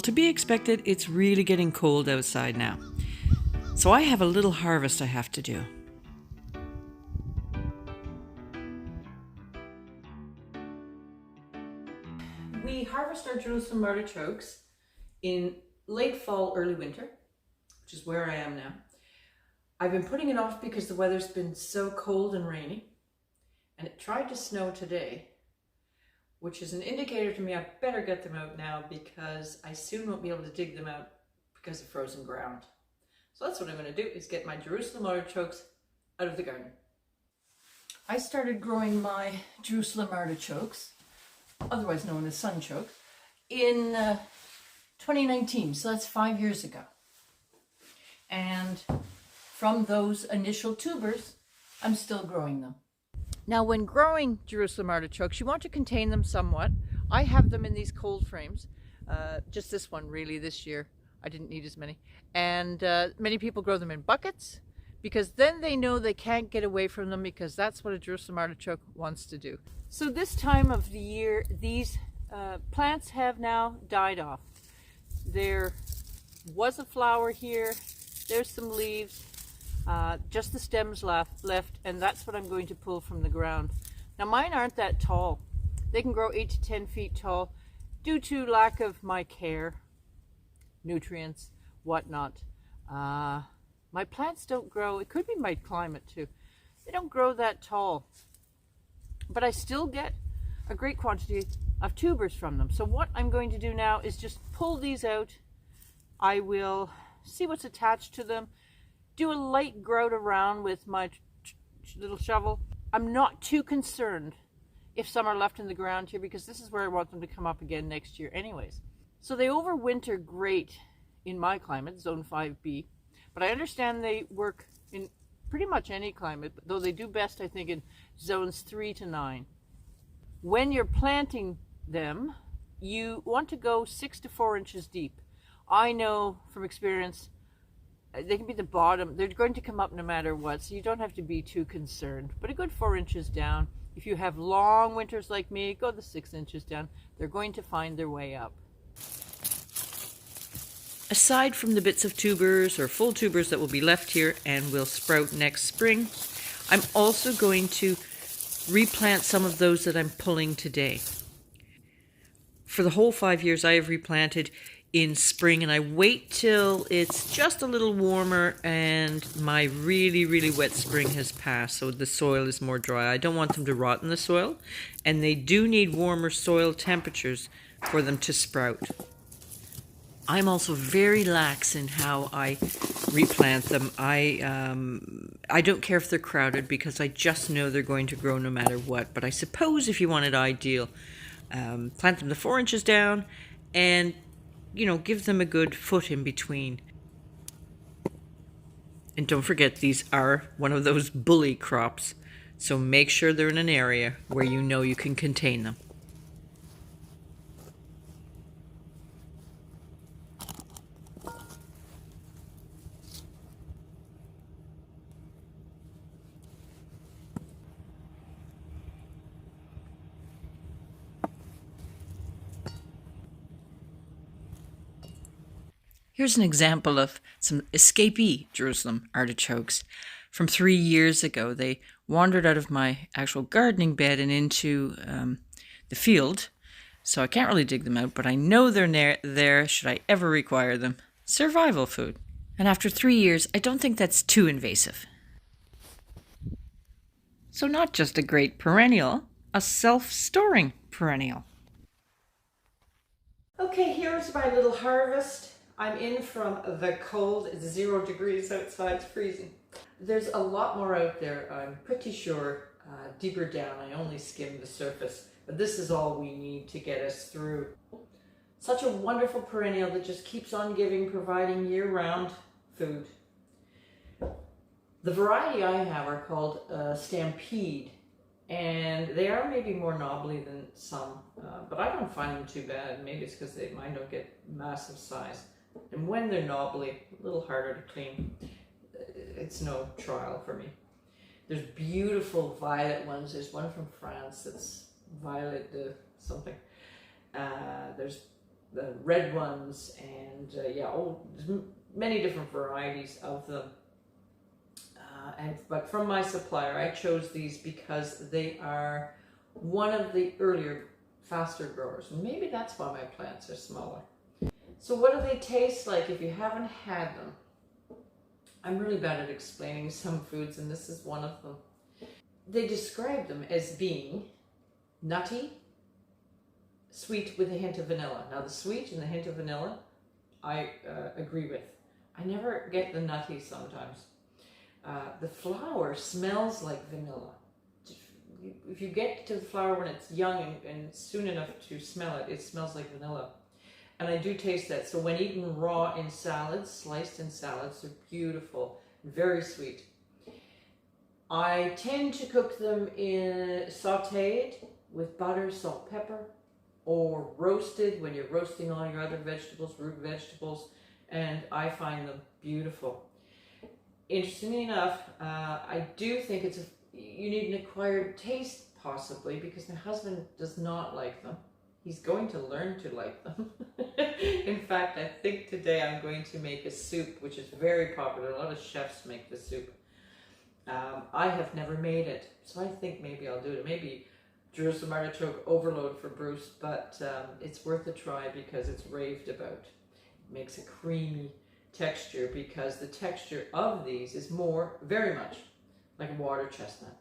to be expected, it's really getting cold outside now. So I have a little harvest I have to do. We harvest our Jerusalem artichokes in late fall, early winter, which is where I am now. I've been putting it off because the weather's been so cold and rainy, and it tried to snow today, which is an indicator to me I better get them out now because I soon won't be able to dig them out because of frozen ground. So that's what I'm going to do, is get my Jerusalem artichokes out of the garden. I started growing my Jerusalem artichokes, otherwise known as Sunchokes, in 2019, so that's 5 years ago. And from those initial tubers, I'm still growing them. Now, when growing Jerusalem artichokes, you want to contain them somewhat. I have them in these cold frames, just this one really this year. I didn't need as many. And many people grow them in buckets because then they know they can't get away from them, because that's what a Jerusalem artichoke wants to do. So this time of the year, these plants have now died off. There was a flower here, there's some leaves, just the stems left, and that's what I'm going to pull from the ground. Now mine aren't that tall. They can grow 8 to 10 feet tall due to lack of my care, nutrients, whatnot. My plants don't grow, it could be my climate too, they don't grow that tall. But I still get a great quantity of tubers from them. So what I'm going to do now is just pull these out. I will see what's attached to them, do a light grout around with my little shovel. I'm not too concerned if some are left in the ground here, because this is where I want them to come up again next year anyways. So they overwinter great in my climate, zone 5B, but I understand they work in pretty much any climate, though they do best, I think, in zones 3 to 9. When you're planting them, you want to go 6 to 4 inches deep. I know from experience, they can be the bottom. They're going to come up no matter what, so you don't have to be too concerned. But a good 4 inches down. If you have long winters like me, go the 6 inches down. They're going to find their way up. Aside from the bits of tubers or full tubers that will be left here and will sprout next spring, I'm also going to replant some of those that I'm pulling today. For the whole 5 years I have replanted in spring, and I wait till it's just a little warmer and my really wet spring has passed, so the soil is more dry. I don't want them to rot in the soil, and they do need warmer soil temperatures for them to sprout. I'm also very lax in how I replant them. I don't care if they're crowded because I just know they're going to grow no matter what. But I suppose if you want it ideal, plant them to 4 inches down and, you know, give them a good foot in between. And don't forget, these are one of those bully crops. So make sure they're in an area where you know you can contain them. Here's an example of some escapee Jerusalem artichokes from 3 years ago. They wandered out of my actual gardening bed and into the field, so I can't really dig them out, but I know they're there should I ever require them. Survival food. And after 3 years, I don't think that's too invasive. So not just a great perennial, a self-storing perennial. Okay, here's my little harvest. I'm in from the cold. It's 0 degrees outside, it's freezing. There's a lot more out there, I'm pretty sure, deeper down. I only skimmed the surface, but this is all we need to get us through. Such a wonderful perennial that just keeps on giving, providing year-round food. The variety I have are called Stampede, and they are maybe more knobbly than some, but I don't find them too bad. Maybe it's because mine don't get massive size. And when they're knobbly, a little harder to clean, it's no trial for me. There's beautiful violet ones. There's one from France that's violet something. There's the red ones, and yeah, many different varieties of them. But from my supplier, I chose these because they are one of the earlier, faster growers. Maybe that's why my plants are smaller. So what do they taste like if you haven't had them? I'm really bad at explaining some foods, and this is one of them. They describe them as being nutty, sweet with a hint of vanilla. Now the sweet and the hint of vanilla, I agree with. I never get the nutty sometimes. The flower smells like vanilla. If you get to the flower when it's young and soon enough to smell it, it smells like vanilla. And I do taste that. So when eaten raw in salads, sliced in salads, they're beautiful, very sweet. I tend to cook them in sauteed with butter, salt, pepper, or roasted when you're roasting all your other vegetables, root vegetables, and I find them beautiful. Interestingly enough, I do think you need an acquired taste possibly, because my husband does not like them. He's going to learn to like them. In fact, I think today I'm going to make a soup, which is very popular. A lot of chefs make the soup. I have never made it, so I think maybe I'll do it. Maybe Jerusalem Artichoke overload for Bruce, but it's worth a try because it's raved about. It makes a creamy texture because the texture of these is very much like a water chestnut.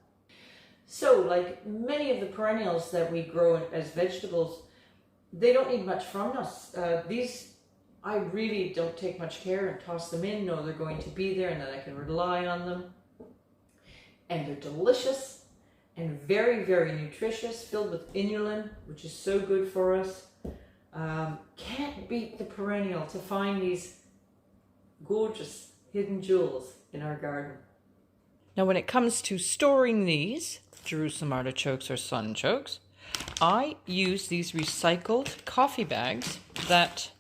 So like many of the perennials that we grow as vegetables, they don't need much from us. These, I really don't take much care and toss them in, know they're going to be there and that I can rely on them. And they're delicious and very, very nutritious, filled with inulin, which is so good for us. Can't beat the perennial to find these gorgeous hidden jewels in our garden. Now when it comes to storing these Jerusalem artichokes or sunchokes, I use these recycled coffee bags that,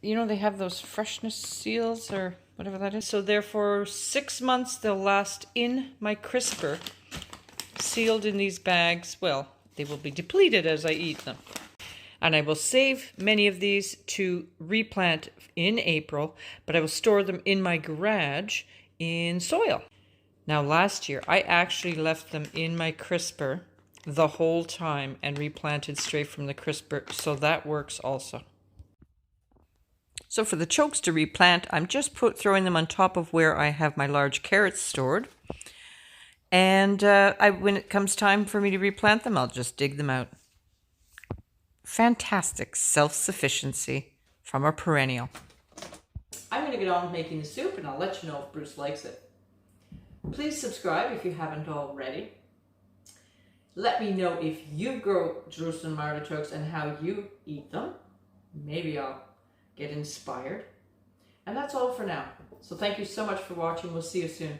you know, they have those freshness seals or whatever that is. So therefore 6 months they'll last in my crisper, sealed in these bags. Well, they will be depleted as I eat them. And I will save many of these to replant in April, but I will store them in my garage in soil. Now last year, I actually left them in my crisper the whole time and replanted straight from the crisper, so that works also. So for the chokes to replant, I'm just throwing them on top of where I have my large carrots stored. And when it comes time for me to replant them, I'll just dig them out. Fantastic self-sufficiency from a perennial. I'm going to get on with making the soup, and I'll let you know if Bruce likes it. Please subscribe if you haven't already. Let me know if you grow Jerusalem artichokes and how you eat them. Maybe I'll get inspired. And that's all for now. So thank you so much for watching. We'll see you soon.